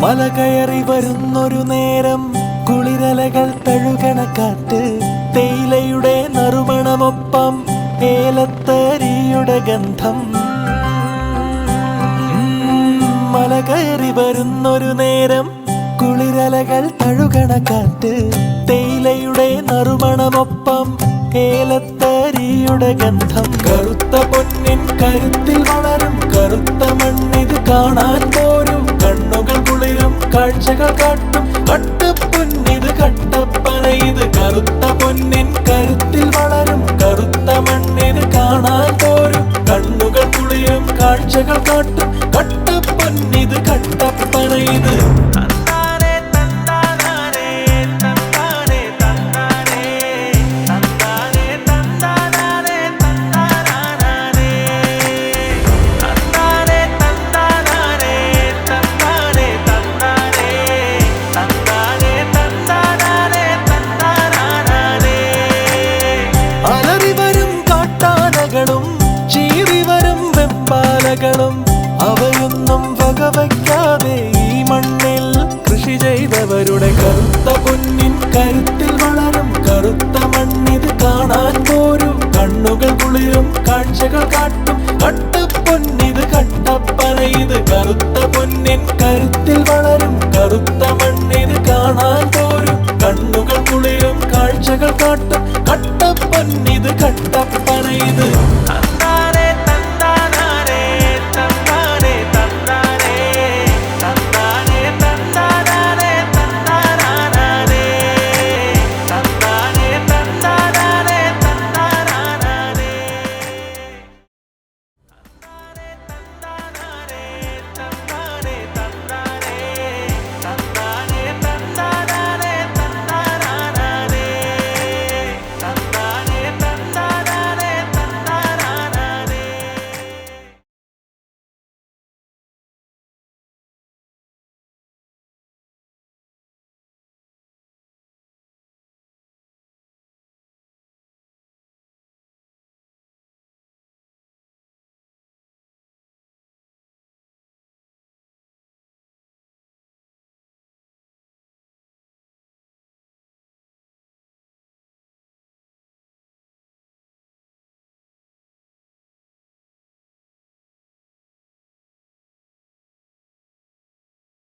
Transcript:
മല കയറി വരുന്നൊരു നേരം കുളിരലകൾ തഴുകണ കാറ്റ്, തേയിലയുടെ നറുമണമൊപ്പം ഏലത്തരിയുടെ ഗന്ധം. മല കയറി വരുന്നൊരു നേരം കുളിരലകൾ തഴുകണ കാറ്റ്, തേയിലയുടെ നറുമണമൊപ്പം ഏലത്തരിയുടെ ഗന്ധം. കറുത്ത പൊന്നിൻ കരുത്തിൽ വളരും കറുത്ത മണ്ണിത് കാണാൻ പോരും, കണ്ണുകൾ കുളിരും കാഴ്ചകൾ കാട്ടും കട്ടപ്പൊന്നിത് കട്ടപ്പന. ഇത് കറുത്ത പൊന്നിൻ കരുത്തിൽ വളരും കറുത്ത മണ്ണിത് കാണാൻ പോരും, കണ്ണുകൾ കുളിരും കാഴ്ചകൾ കാട്ടും കട്ടപ്പൊന്നിത് കട്ടപ്പന. ഇത് അവയൊന്നും വകവയ്ക്കാതെ ഈ മണ്ണിൽ കൃഷി ചെയ്തവരുടെ കറുത്ത പൊന്നിൻ കരുത്തിൽ വളരും കറുത്ത മണ്ണിത് കാണാൻ പോരും, കണ്ണുകൾ കുളിരും കാഴ്ചകൾ കാട്ടും